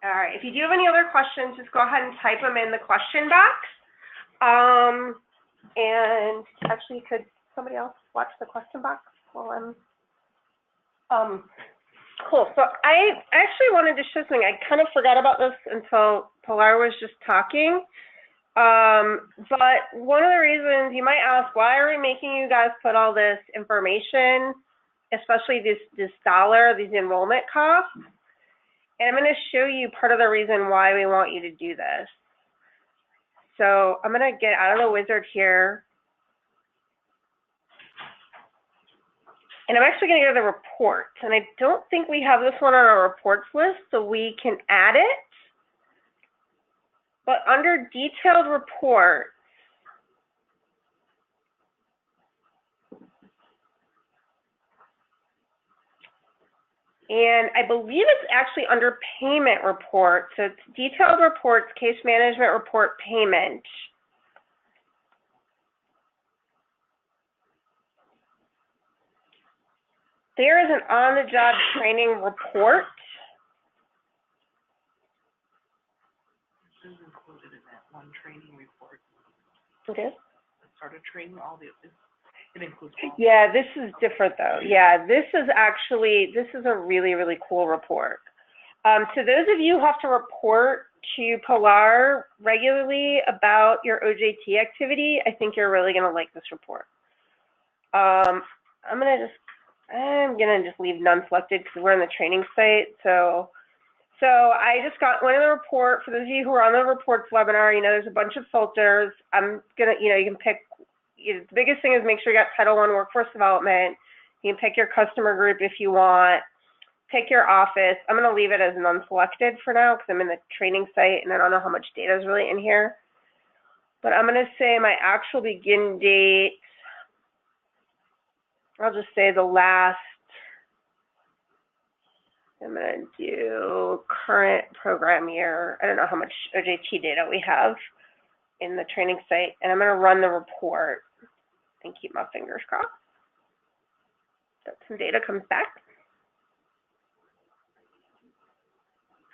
All right, if you do have any other questions, just go ahead and type them in the question box. And actually, could somebody else watch the question box while I'm, Cool. So I actually wanted to show something. I kind of forgot about this until Pilar was just talking. But one of the reasons you might ask, why are we making you guys put all this information, especially this dollar, these enrollment costs? And I'm going to show you part of the reason why we want you to do this. So I'm going to get out of the wizard here. And I'm actually going to go to the reports. And I don't think we have this one on our reports list, so we can add it. But under detailed reports, and I believe it's actually under payment report. So it's detailed reports, case management report, payment. There is an on-the-job training report. This is included in that one training report. Okay. The start of training, it includes all. Yeah, this is different though. Yeah, this is a really, really cool report. So those of you who have to report to Pilar regularly about your OJT activity, I think you're really going to like this report. I'm going to just leave none selected because we're in the training site. So I just got one of the report. For those of you who are on the reports webinar, there's a bunch of filters. I'm going to, you can pick, the biggest thing is make sure you got Title I Workforce Development. You can pick your customer group if you want. Pick your office. I'm going to leave it as non-selected for now because I'm in the training site and I don't know how much data is really in here. But I'm going to say my actual begin date. I'll just say the last. I'm going to do current program year. I don't know how much OJT data we have in the training site. And I'm going to run the report and keep my fingers crossed that some data comes back.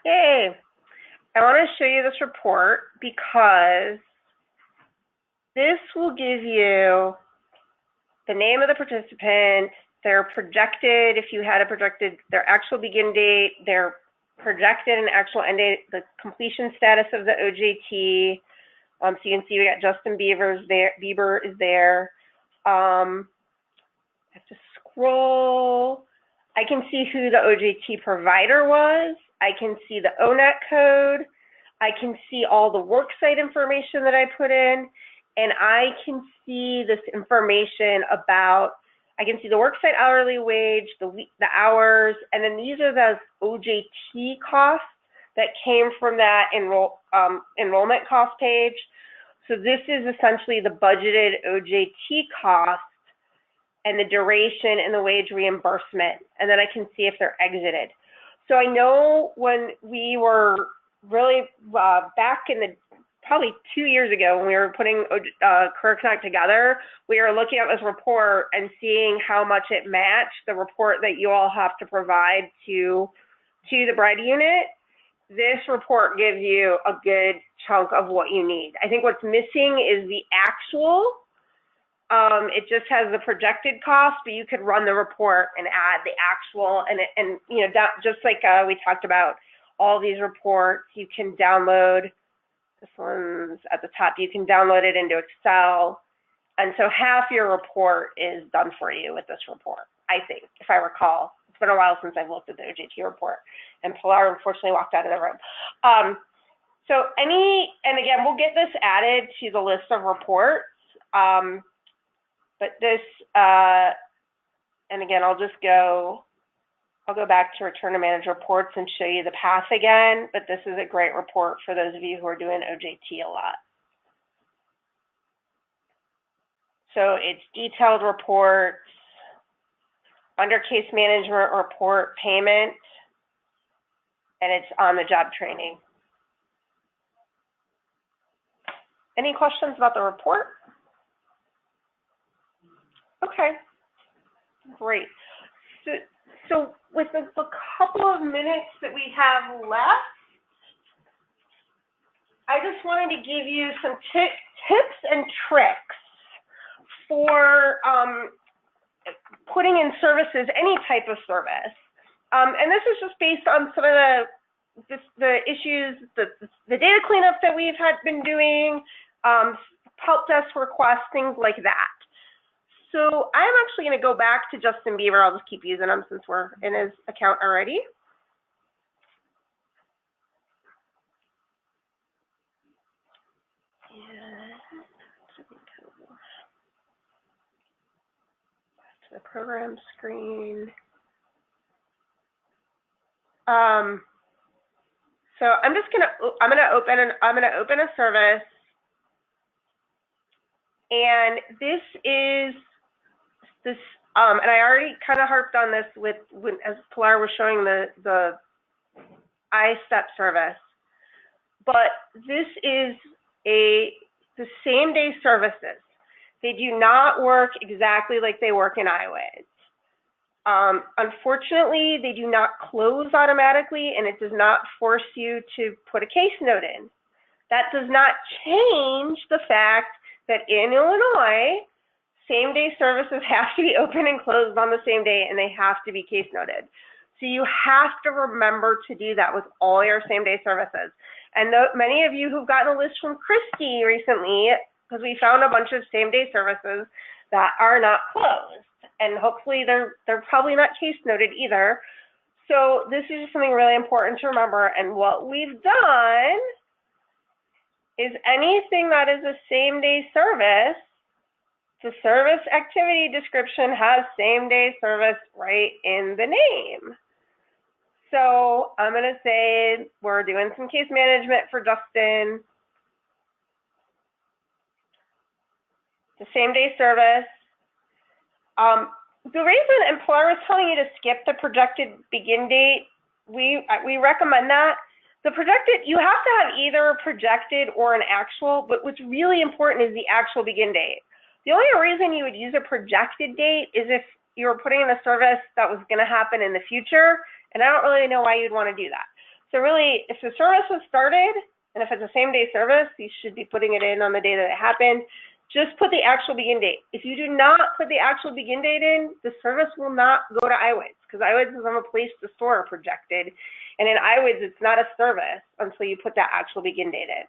Yay. I want to show you this report because this will give you the name of the participant, their projected, if you had a projected, their actual begin date, their projected and actual end date, the completion status of the OJT. So you can see we got Justin Bieber is there. I have to scroll. I can see who the OJT provider was. I can see the ONET code. I can see all the worksite information that I put in. And I can see this information about, I can see the worksite hourly wage, the hours, and then these are those OJT costs that came from that enrollment cost page. So this is essentially the budgeted OJT cost and the duration and the wage reimbursement. And then I can see if they're exited. So I know when we were really back in the, probably 2 years ago when we were putting Career Connect together, we were looking at this report and seeing how much it matched the report that you all have to provide to the BRED unit. This report gives you a good chunk of what you need. I think what's missing is the actual. It just has the projected cost, but you could run the report and add the actual, and just like we talked about, all these reports you can download. This one's at the top. You can download it into Excel, and so half your report is done for you with this report. I think, if I recall, it's been a while since I've looked at the OJT report, and Pilar unfortunately walked out of the room. And again, we'll get this added to the list of reports. But this, and again, I'll go back to return to manage reports and show you the path again, but this is a great report for those of you who are doing OJT a lot. So it's detailed reports, under case management report, payment, and it's on the job training. Any questions about the report? Okay, great. So with the couple of minutes that we have left, I just wanted to give you some tips and tricks for putting in services, any type of service, And this is just based on some of the issues, the data cleanup that we've been doing, help desk requests, things like that. So I'm actually going to go back to Justin Bieber. I'll just keep using him since we're in his account already. To the program screen. So I'm gonna open a service, and this is this, and I already kind of harped on this as Pilar was showing the ISTEP service, but this is the same day services. They do not work exactly like they work in IWIDS. Unfortunately, they do not close automatically, and it does not force you to put a case note in. That does not change the fact that in Illinois, same-day services have to be open and closed on the same day, and they have to be case noted. So you have to remember to do that with all your same-day services. And many of you who've gotten a list from Christy recently, because we found a bunch of same-day services that are not closed. And hopefully they're probably not case noted either. So this is just something really important to remember. And what we've done is anything that is a same-day service, the service activity description has same-day service right in the name. So I'm going to say we're doing some case management for Justin. The same-day service. The reason, and Pilar was telling you to skip the projected begin date, we recommend that. The projected, you have to have either a projected or an actual, but what's really important is the actual begin date. The only reason you would use a projected date is if you were putting in a service that was going to happen in the future, and I don't really know why you'd want to do that. So really, if the service was started, and if it's a same-day service, you should be putting it in on the day that it happened. Just put the actual begin date. If you do not put the actual begin date in, the service will not go to IWIDS, because IWIDS is on a place to store projected. And in IWIDS, it's not a service until you put that actual begin date in.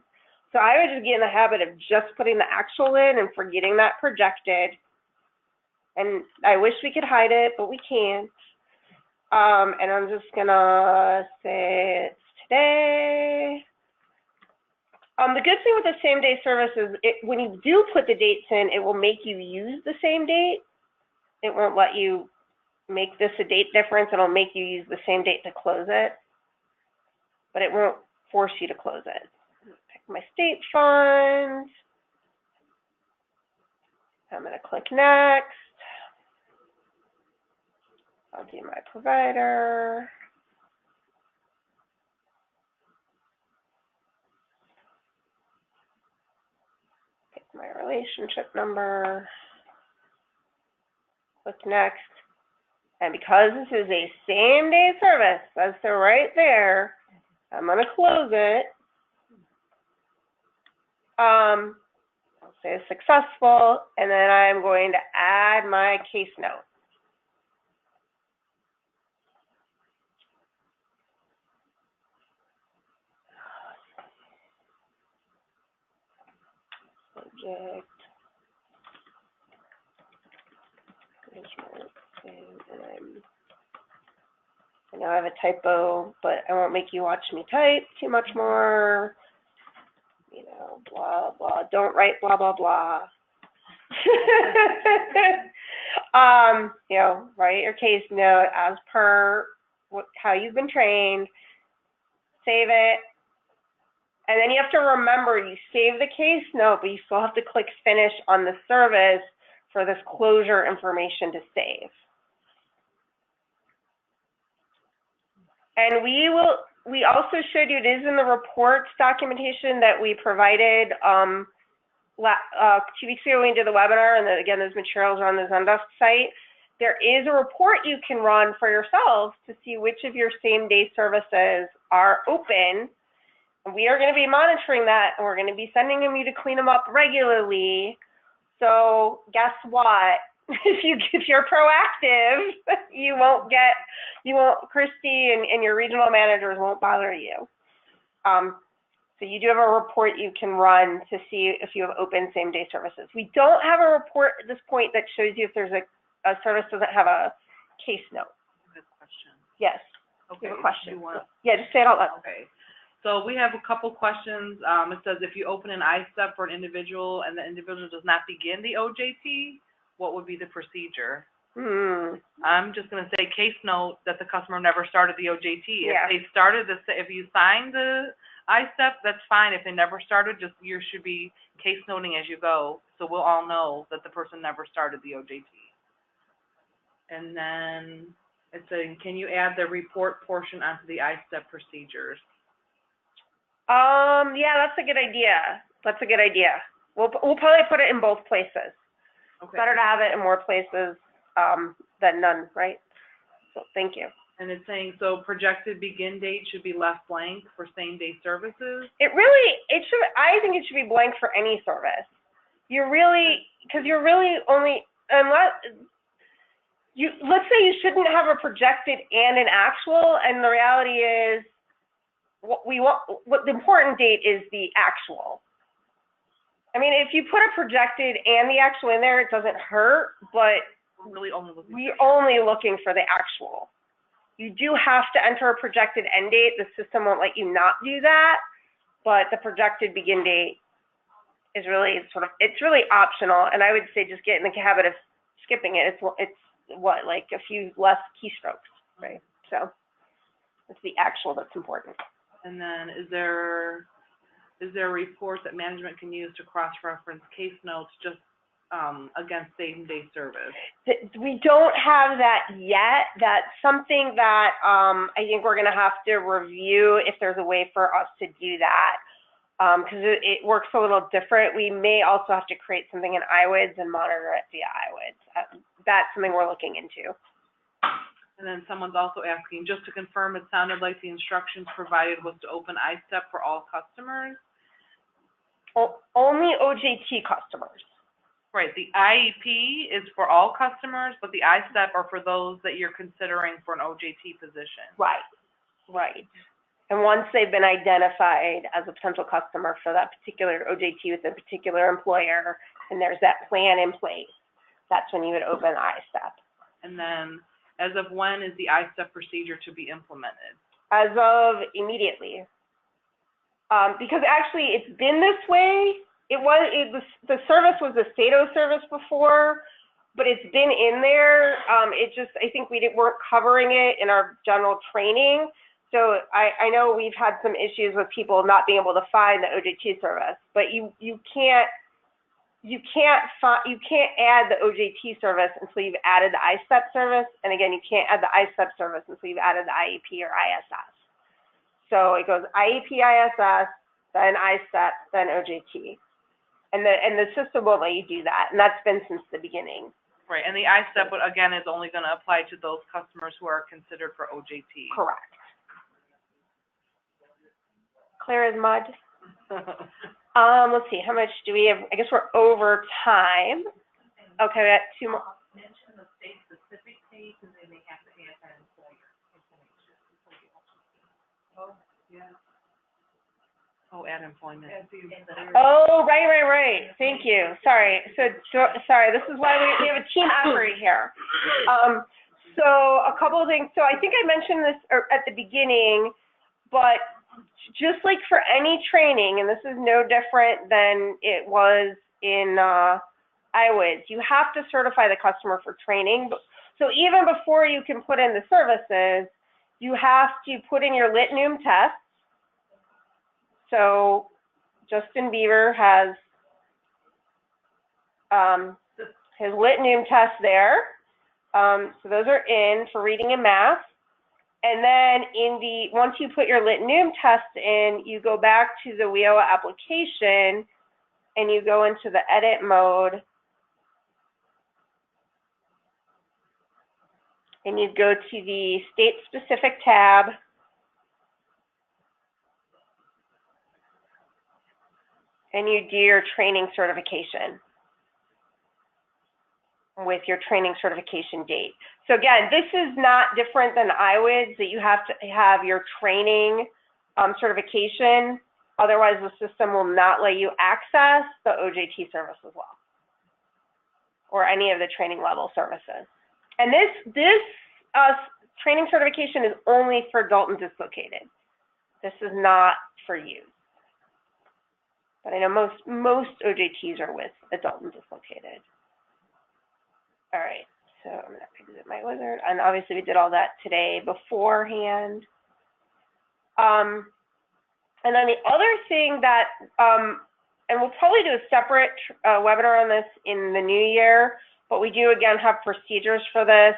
So I would just get in the habit of just putting the actual in and forgetting that projected. And I wish we could hide it, but we can't. And I'm just gonna say it's today. The good thing with the same day service is when you do put the dates in, it will make you use the same date. It won't let you make this a date difference. It'll make you use the same date to close it, but it won't force you to close it. Pick my state fund. I'm going to click next. I'll do my provider. My relationship number, click next, and because this is a same-day service, that's right there, I'm going to close it. I'll say successful, and then I'm going to add my case note. Subject, and I know I have a typo, but I won't make you watch me type too much more. You know, blah, blah, don't write blah, blah, blah. You know, write your case note as per how you've been trained, save it. And then you have to remember, you save the case note, but you still have to click finish on the service for this closure information to save. And we also showed you, it is in the reports documentation that we provided 2 weeks ago when we did the webinar, and then again, those materials are on the Zendesk site. There is a report you can run for yourselves to see which of your same-day services are open. We are going to be monitoring that, and we're going to be sending them you to clean them up regularly. So guess what? if you're proactive, Christy and your regional managers won't bother you. So you do have a report you can run to see if you have open same-day services. We don't have a report at this point that shows you if there's a service doesn't have a case note. Good question. Yes. Okay. You have a question. You want... Yeah, just say it out loud. Okay. So we have a couple questions. It says if you open an ISTEP for an individual and the individual does not begin the OJT, what would be the procedure? I'm just going to say case note that the customer never started the OJT. Yeah. If they started if you signed the ISTEP, that's fine. If they never started, you should be case noting as you go, so we'll all know that the person never started the OJT. And then it's saying, can you add the report portion onto the ISTEP procedures? Yeah, that's a good idea. That's a good idea. We'll probably put it in both places. Okay. Better to have it in more places than none, right? So thank you. And it's saying, so projected begin date should be left blank for same-day services? I think it should be blank for any service. Because you're really only, let's say you shouldn't have a projected and an actual, and the reality is, what the important date is the actual. I mean, if you put a projected and the actual in there, it doesn't hurt, but we're only looking for the actual. You do have to enter a projected end date. The system won't let you not do that, but the projected begin date is really it's really optional. And I would say just get in the habit of skipping it. It's what, like a few less keystrokes, right? So it's the actual that's important. And then is there a report that management can use to cross-reference case notes just against same-day service? We don't have that yet. That's something that I think we're going to have to review if there's a way for us to do that, because it works a little different. We may also have to create something in IWIDS and monitor it via IWIDS. That's something we're looking into. And then someone's also asking, just to confirm, it sounded like the instructions provided was to open ISTEP for all customers? Only OJT customers. Right, the IEP is for all customers, but the ISTEP are for those that you're considering for an OJT position. Right, right. And once they've been identified as a potential customer for that particular OJT with a particular employer, and there's that plan in place, that's when you would open ISTEP. And then, as of when is the ISTEP procedure to be implemented? As of immediately. Because actually it's been this way. The service was a SATO service before, but it's been in there. I think we weren't covering it in our general training. So I know we've had some issues with people not being able to find the OJT service, but you can't add the OJT service until you've added the ISTEP service, and again, you can't add the ISTEP service until you've added the IEP or ISS. So it goes IEP, ISS, then ISTEP, then OJT, and the system won't let you do that, and that's been since the beginning. Right, and the ISTEP, again, is only going to apply to those customers who are considered for OJT. Correct. Clear as mud. Let's see, how much do we have? I guess we're over time. Okay, we got 2 more. Mention the state-specific date, and then they have to add that employer information. Oh, yeah. Oh, add employment. Oh, right. Thank you. Sorry. Sorry, this is why we have a team effort here. So a couple of things. So I think I mentioned this at the beginning, but just like for any training, and this is no different than it was in IWIDS, you have to certify the customer for training. So even before you can put in the services, you have to put in your lit num tests. So Justin Beaver has his lit num test there. So those are in for reading and math. And then once you put your lit num test in, you go back to the WIOA application and you go into the edit mode. And you go to the state-specific tab. And you do your training certification. with your training certification date. So again, this is not different than IWIDS, that you have to have your training certification. Otherwise, the system will not let you access the OJT service as well, or any of the training level services. And this training certification is only for adult and dislocated. This is not for use. But I know most OJTs are with adult and dislocated. All right, so I'm gonna exit my wizard. And obviously we did all that today beforehand. And then the other thing that, and we'll probably do a separate webinar on this in the new year, but we do again have procedures for this.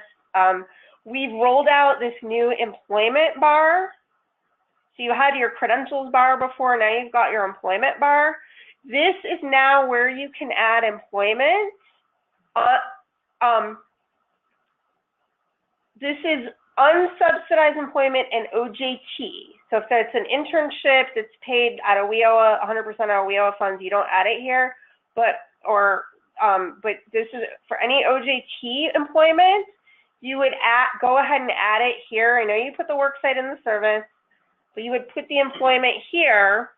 We've rolled out this new employment bar. So you had your credentials bar before, now you've got your employment bar. This is now where you can add employment. This is unsubsidized employment and OJT. So if it's an internship that's paid out of WIOA, 100% out of WIOA funds, you don't add it here. But this is for any OJT employment, you would go ahead and add it here. I know you put the worksite in the service, but you would put the employment here.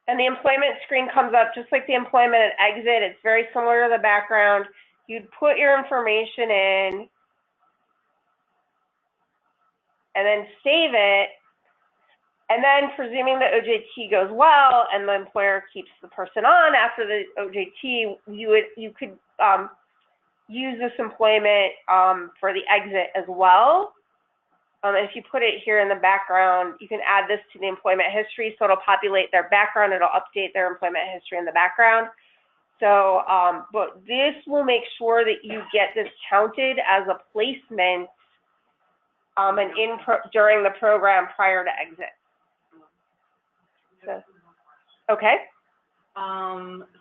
And the employment screen comes up just like the employment at exit. It's very similar to the background. You'd put your information in and then save it. And then presuming the OJT goes well and the employer keeps the person on after the OJT, you could use this employment for the exit as well. If you put it here in the background, you can add this to the employment history, so it'll populate their background, it'll update their employment history in the background. So, but this will make sure that you get this counted as a placement and during the program prior to exit. So, okay.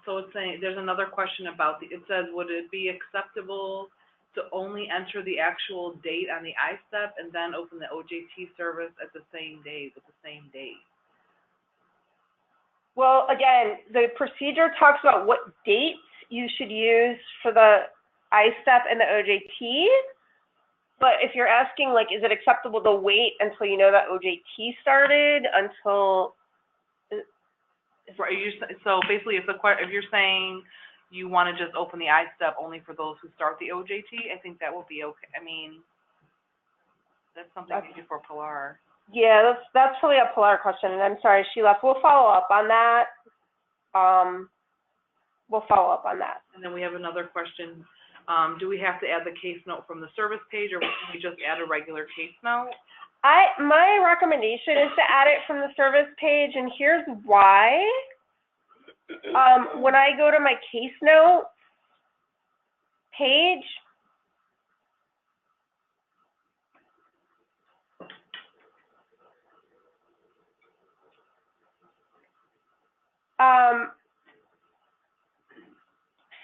So it's saying, there's another question about it says, would it be acceptable to only enter the actual date on the ISTEP and then open the OJT service at the same day with the same date? Well, again, the procedure talks about what dates you should use for the ISTEP and the OJT. But if you're asking, like, is it acceptable to wait until you know that OJT started until? Right. So basically, if you're saying you want to just open the ISTEP only for those who start the OJT, I think that would be okay. I mean, that's something we do for Pilar. Yeah, that's probably a Pilar question, and I'm sorry she left. We'll follow up on that. And then we have another question. Do we have to add the case note from the service page, or can we just add a regular case note? My recommendation is to add it from the service page, and here's why. When I go to my case note page,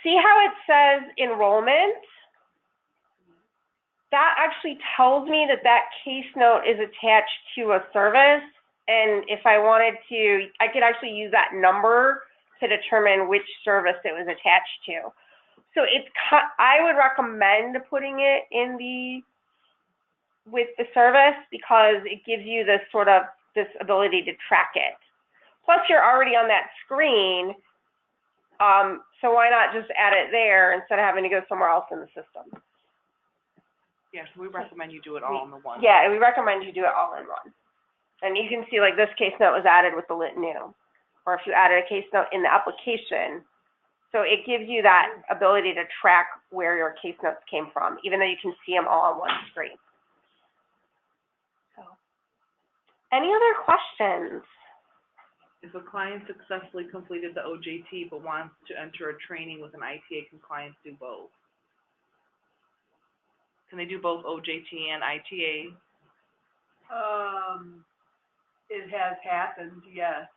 see how it says enrollment? That actually tells me that that case note is attached to a service, and if I wanted to, I could actually use that number to determine which service it was attached to. So I would recommend putting it in with the service, because it gives you this ability to track it. Plus, you're already on that screen, so why not just add it there instead of having to go somewhere else in the system? Yes, we recommend you do it all in the one. Yeah, we recommend you do it all in one. And you can see, like, this case note was added with the lit new, or if you added a case note in the application. So it gives you that ability to track where your case notes came from, even though you can see them all on one screen. So, any other questions? If a client successfully completed the OJT but wants to enter a training with an ITA, can clients do both? Can they do both OJT and ITA? It has happened, yes,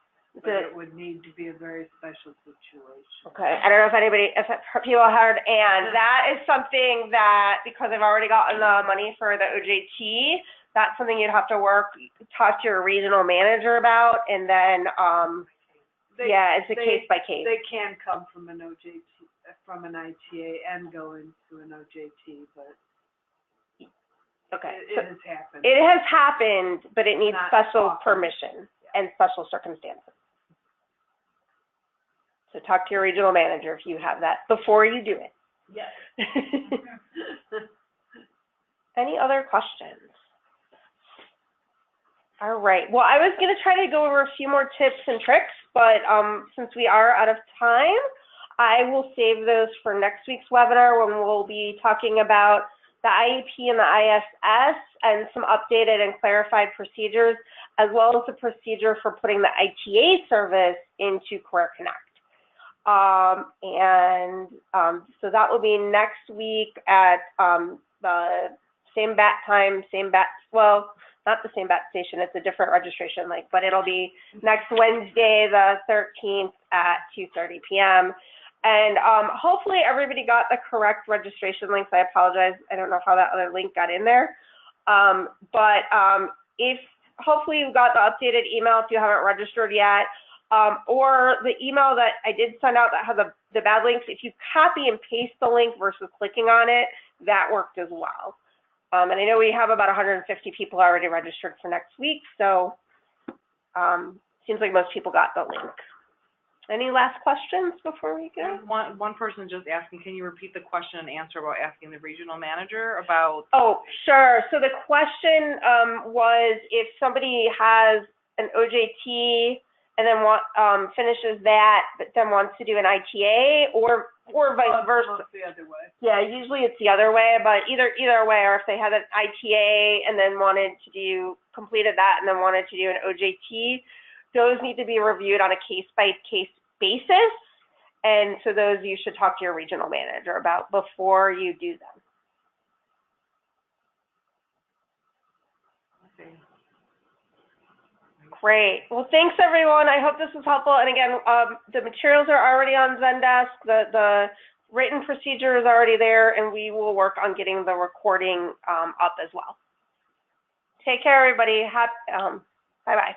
but it would need to be a very special situation. Okay, I don't know if people heard, and that is something that, because I've already gotten the money for the OJT, that's something you'd have to talk to your regional manager about, and then Yeah, it's a case by case. They can come from an OJT, from an ITA and go into an OJT, but Okay. it has happened. It has happened, but it needs Not special often. permission and special circumstances. So talk to your regional manager if you have that before you do it. Yes. Any other questions? All right. Well, I was going to try to go over a few more tips and tricks, but since we are out of time, I will save those for next week's webinar when we'll be talking about the IEP and the ISS and some updated and clarified procedures, as well as the procedure for putting the ITA service into Career Connect. So that will be next week at the same bat time, well, not the same bat station, it's a different registration link, but it'll be next Wednesday, the 13th at 2:30 p.m. And hopefully everybody got the correct registration links. I apologize, I don't know how that other link got in there. If hopefully you got the updated email if you haven't registered yet, or the email that I did send out that has the bad links, if you copy and paste the link versus clicking on it, that worked as well. And I know we have about 150 people already registered for next week, so seems like most people got the link. Any last questions before we go? One person just asking, can you repeat the question and answer about asking the regional manager about? Oh, sure. So the question was if somebody has an OJT and then finishes that, but then wants to do an ITA, or vice versa. The other way. Yeah, usually it's the other way, but either way, or if they had an ITA and then completed that and then wanted to do an OJT, those need to be reviewed on a case-by-case basis, and so those you should talk to your regional manager about before you do them. Okay. Great. Well, thanks everyone. I hope this was helpful. And again, the materials are already on Zendesk. The written procedure is already there, and we will work on getting the recording up as well. Take care, everybody. Bye-bye.